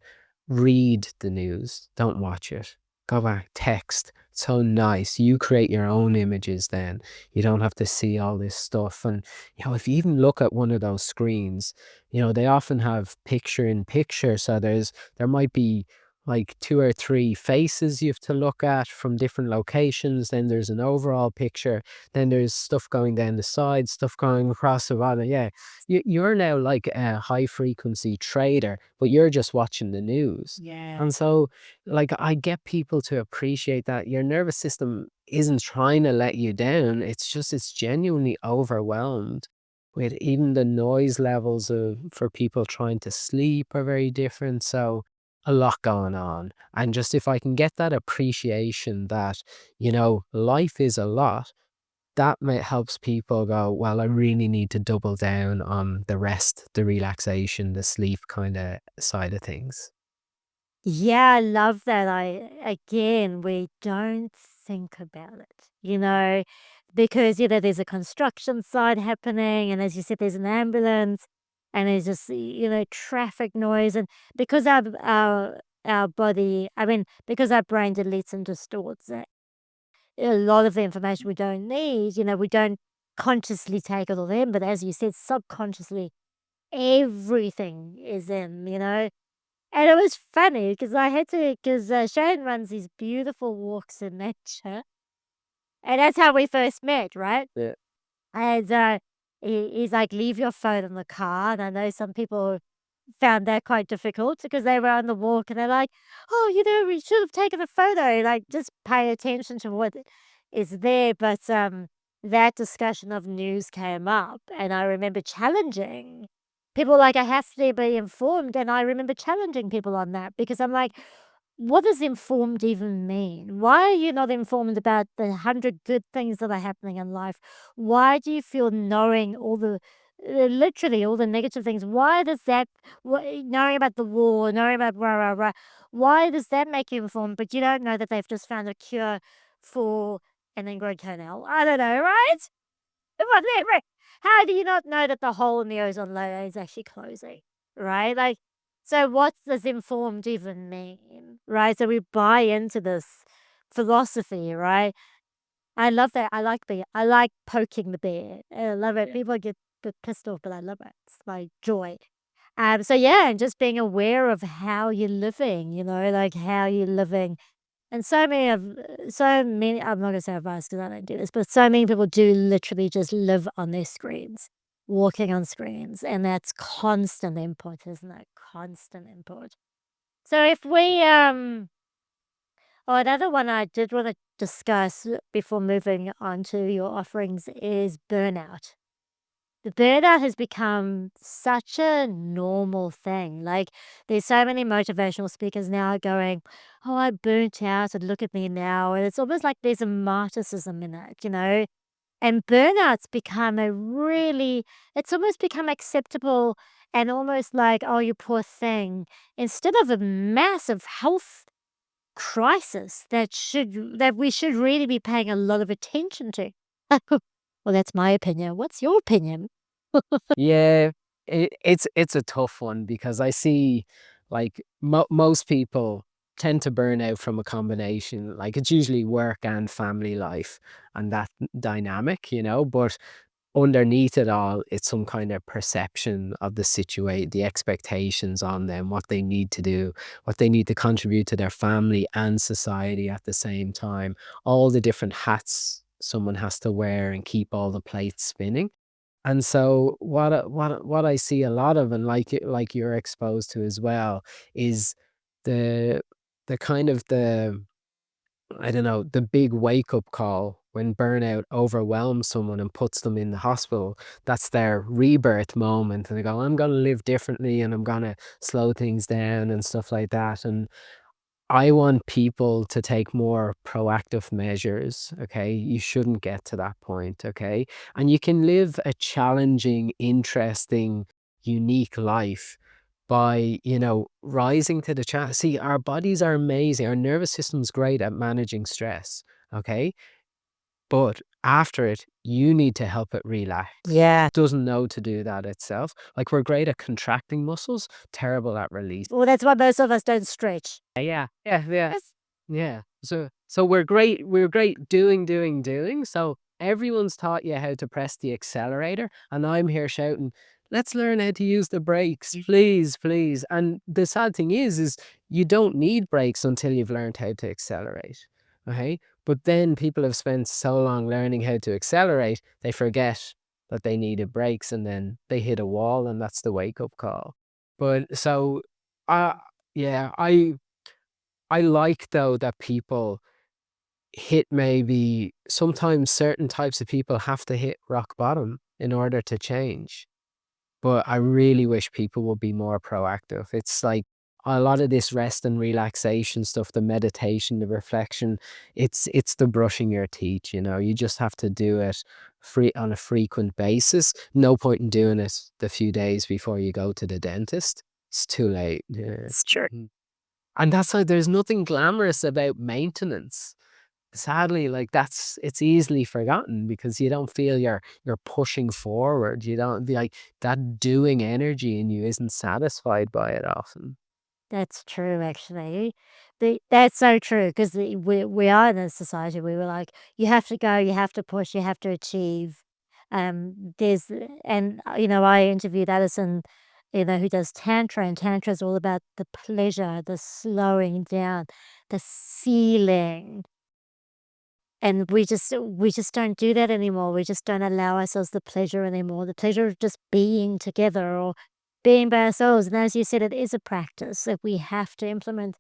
Read the news. Don't watch it. Go back. Text. It's so nice. You create your own images then. You don't have to see all this stuff. And, if you even look at one of those screens, they often have picture in picture. So there might be like 2 or 3 faces you have to look at from different locations, then there's an overall picture, then there's stuff going down the side, stuff going across the bottom, yeah. You're now like a high frequency trader, but you're just watching the news. Yeah. And so, like, I get people to appreciate that your nervous system isn't trying to let you down, it's just it's genuinely overwhelmed with even the noise levels of for people trying to sleep are very different, so a lot going on. And just if I can get that appreciation that, life is a lot, that helps people go, well, I really need to double down on the rest, the relaxation, the sleep kind of side of things. Yeah, I love that. Again, we don't think about it, because, there's a construction site happening. And as you said, there's an ambulance and there's just, traffic noise. And because our body, I mean, because our brain deletes and distorts it, a lot of the information we don't need, we don't consciously take it all in. But as you said, subconsciously, everything is in. And it was funny because I had to, because Shane runs these beautiful walks in nature. And that's how we first met, right? Yeah. And he's like, leave your phone in the car. And I know some people found that quite difficult because they were on the walk and they're like, oh, we should have taken a photo. Like, just pay attention to what is there. But that discussion of news came up, and I remember challenging people, like, I have to be informed. And I remember challenging people on that because I'm like, what does informed even mean? Why are you not informed about the 100 good things that are happening in life? Why do you feel knowing all the literally all the negative things? Why does that, knowing about the war, knowing about rah, rah, rah, why does that make you informed, but you don't know that they've just found a cure for an ingrown toenail? I don't know, right? Right. How do you not know that the hole in the ozone layer is actually closing, right? Like, so what does informed even mean, right? So we buy into this philosophy, right? I love that. I like poking the bear. I love it. Yeah. People get pissed off, but I love it. It's my joy. So yeah, and just being aware of how you're living, like how you're living. And so many, I'm not gonna say advice because I don't do this, but so many people do literally just live on their screens, walking on screens, and that's constant input, isn't it? Constant input. So if we another one I did want to discuss before moving on to your offerings is burnout. The burnout has become such a normal thing. Like, there's so many motivational speakers now going, oh, I burnt out and look at me now. And it's almost like there's a martyrsism in it. And burnout's become it's almost become acceptable and almost like, oh, you poor thing, instead of a massive health crisis that we should really be paying a lot of attention to. Well, that's my opinion. What's your opinion? Yeah, it's a tough one because I see like most people tend to burn out from a combination, like it's usually work and family life and that dynamic, but underneath it all, it's some kind of perception of the situation, the expectations on them, what they need to do, what they need to contribute to their family and society at the same time, all the different hats someone has to wear and keep all the plates spinning. And so what I see a lot of, and like you're exposed to as well, is the the kind of the I don't know, the big wake up call when burnout overwhelms someone and puts them in the hospital. That's their rebirth moment, and they go, "I'm gonna live differently, and I'm gonna slow things down and stuff like that." And I want people to take more proactive measures, okay? You shouldn't get to that point, okay? And you can live a challenging, interesting, unique life by, rising to the challenge. See, our bodies are amazing. Our nervous system's great at managing stress, okay? But after it, you need to help it relax. Yeah. It doesn't know to do that itself. Like we're great at contracting muscles, terrible at release. Well, that's why most of us don't stretch. Yeah. Yeah. So we're great doing. So everyone's taught you how to press the accelerator, and I'm here shouting, let's learn how to use the brakes, please, please. And the sad thing is you don't need brakes until you've learned how to accelerate. Okay. But then people have spent so long learning how to accelerate, they forget that they needed brakes and then they hit a wall and that's the wake up call. But so, uh, yeah, I like though that people hit maybe sometimes certain types of people have to hit rock bottom in order to change. But I really wish people would be more proactive. It's like a lot of this rest and relaxation stuff, the meditation, the reflection, it's the brushing your teeth, you know. You just have to do it on a frequent basis. No point in doing it the few days before you go to the dentist. It's too late. Yeah. It's true. And that's why there's nothing glamorous about maintenance. Sadly, like it's easily forgotten because you don't feel you're pushing forward. You don't be like that doing energy in you isn't satisfied by it often. That's true, actually. That's so true because we are in a society where we're like, you have to go, you have to push, you have to achieve. There's and I interviewed Alison, who does tantra, and tantra is all about the pleasure, the slowing down, the feeling. And we just don't do that anymore. We just don't allow ourselves the pleasure anymore. The pleasure of just being together or being by ourselves. And as you said, it is a practice that we have to implement.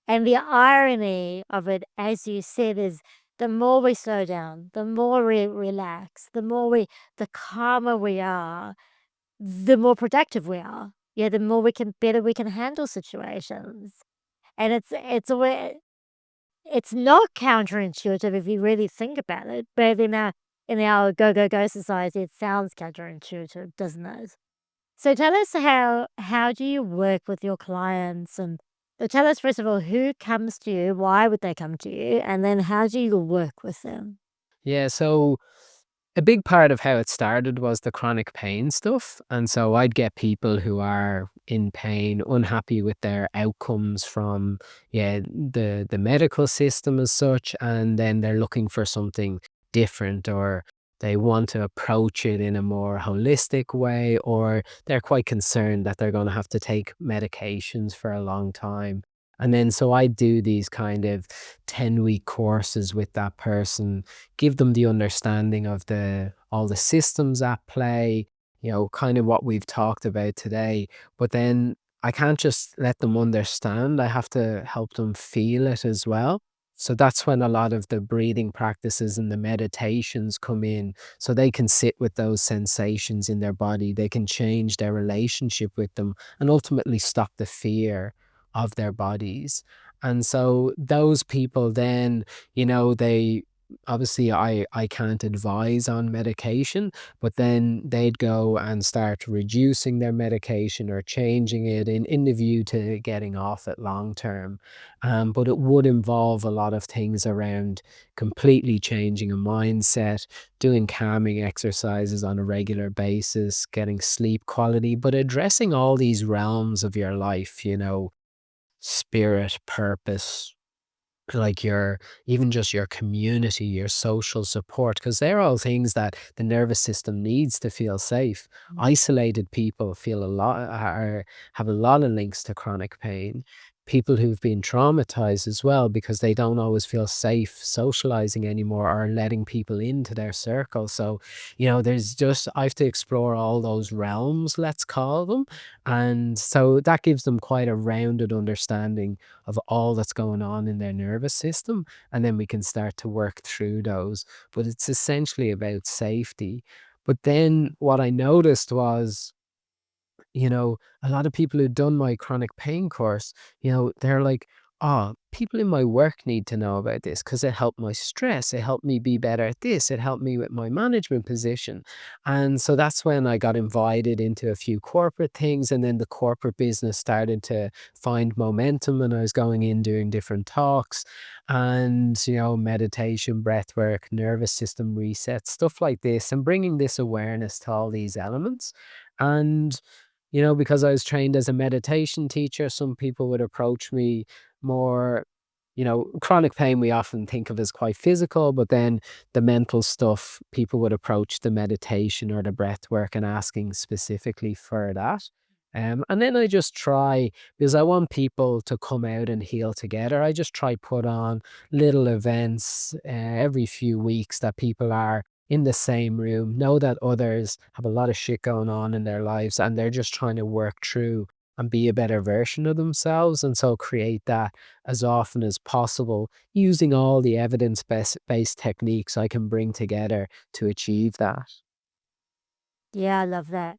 And the irony of it, as you said, is the more we slow down, the more we relax, the calmer we are, the more productive we are. Yeah, the more better we can handle situations. And it's not counterintuitive if you really think about it, but in our go go go society, it sounds counterintuitive, doesn't it? So tell us how do you work with your clients, and tell us first of all who comes to you, why would they come to you, and then how do you work with them? Yeah, so a big part of how it started was the chronic pain stuff. And so I'd get people who are in pain, unhappy with their outcomes from, yeah, the medical system as such, and then they're looking for something different or they want to approach it in a more holistic way, or they're quite concerned that they're going to have to take medications for a long time. And then so I do these kind of 10-week courses with that person, give them the understanding of the all the systems at play, kind of what we've talked about today. But then I can't just let them understand. I have to help them feel it as well. So that's when a lot of the breathing practices and the meditations come in. So they can sit with those sensations in their body. They can change their relationship with them and ultimately stop the fear of their bodies. And so those people then, they obviously I can't advise on medication, but then they'd go and start reducing their medication or changing it in the view to getting off it long term. But it would involve a lot of things around completely changing a mindset, doing calming exercises on a regular basis, getting sleep quality, but addressing all these realms of your life, spirit, purpose, like your even just your community, your social support, because they're all things that the nervous system needs to feel safe. Isolated people feel a lot are have a lot of links to chronic pain. People who've been traumatized as well because they don't always feel safe socializing anymore or letting people into their circle. So, there's just I have to explore all those realms, let's call them. And so that gives them quite a rounded understanding of all that's going on in their nervous system, and then we can start to work through those. But it's essentially about safety. But then what I noticed was, a lot of people who've done my chronic pain course, they're like, oh, people in my work need to know about this because it helped my stress. It helped me be better at this. It helped me with my management position. And so that's when I got invited into a few corporate things. And then the corporate business started to find momentum. And I was going in doing different talks and, meditation, breath work, nervous system reset, stuff like this, and bringing this awareness to all these elements. And because I was trained as a meditation teacher, some people would approach me more, chronic pain we often think of as quite physical, but then the mental stuff, people would approach the meditation or the breath work and asking specifically for that. And then I just try, because I want people to come out and heal together. I just try put on little events every few weeks that people are in the same room, know that others have a lot of shit going on in their lives and they're just trying to work through and be a better version of themselves. And so create that as often as possible using all the evidence based techniques I can bring together to achieve that. Yeah, I love that.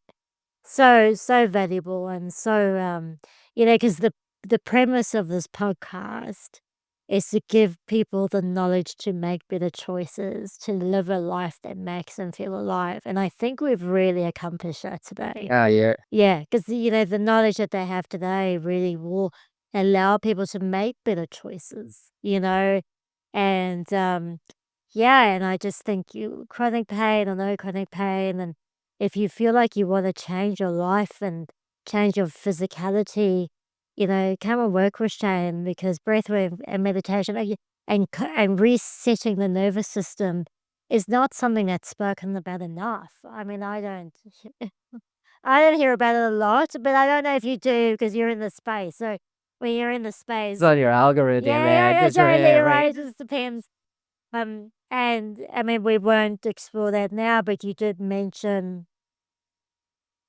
So, so valuable and so, because the premise of this podcast is to give people the knowledge to make better choices, to live a life that makes them feel alive, and I think we've really accomplished that today. Yeah, yeah. Yeah, because the knowledge that they have today really will allow people to make better choices. And, yeah, and I just think chronic pain or no chronic pain, and if you feel like you wanna change your life and change your physicality, come and work with Shane because breathwork and meditation and resetting the nervous system is not something that's spoken about enough. I mean, I don't hear about it a lot, but I don't know if you do because you're in the space. So when you're in the It's space, on your algorithm, yeah, yeah. yeah, yeah, Just right, totally yeah, right. right. It just depends. And I mean, we won't explore that now, but you did mention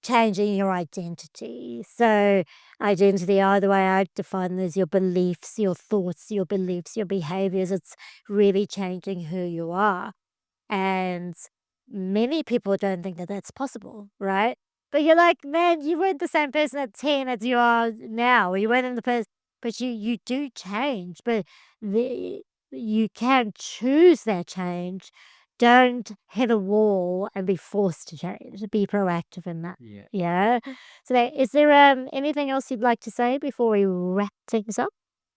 changing your identity. So identity, the way I define it, is your beliefs, your thoughts, your beliefs, your behaviors. It's really changing who you are. And many people don't think that that's possible, right? But you're like, man, you weren't the same person at 10 as you are now. You weren't in the person, but you do change. But the, you can choose that change. Don't hit a wall and be forced to change. Be proactive in that. Yeah. Yeah. So, is there anything else you'd like to say before we wrap things up?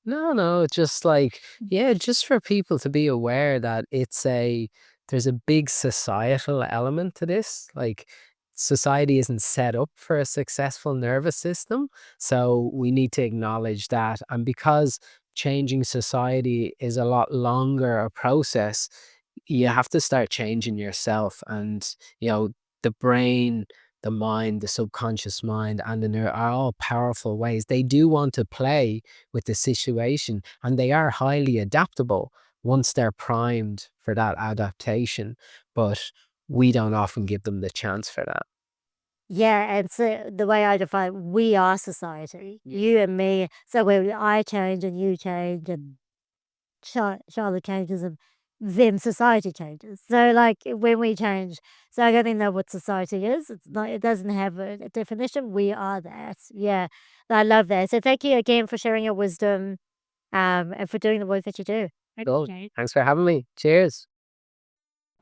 No, no, it's just like, yeah, just for people to be aware that there's a big societal element to this. Like, society isn't set up for a successful nervous system. So we need to acknowledge that. And because changing society is a lot longer a process, you have to start changing yourself. And, the brain, the mind, the subconscious mind, and the nerve are all powerful ways. They do want to play with the situation, and they are highly adaptable once they're primed for that adaptation, but we don't often give them the chance for that. Yeah, and so the way I define we are society, you and me. So when I change and you change and Charlotte changes and then society changes. So like when we change, so I don't even know what society is. It's not. It doesn't have a definition. We are that. Yeah, I love that. So thank you again for sharing your wisdom, and for doing the work that you do. Cool. Okay. Thanks for having me. Cheers.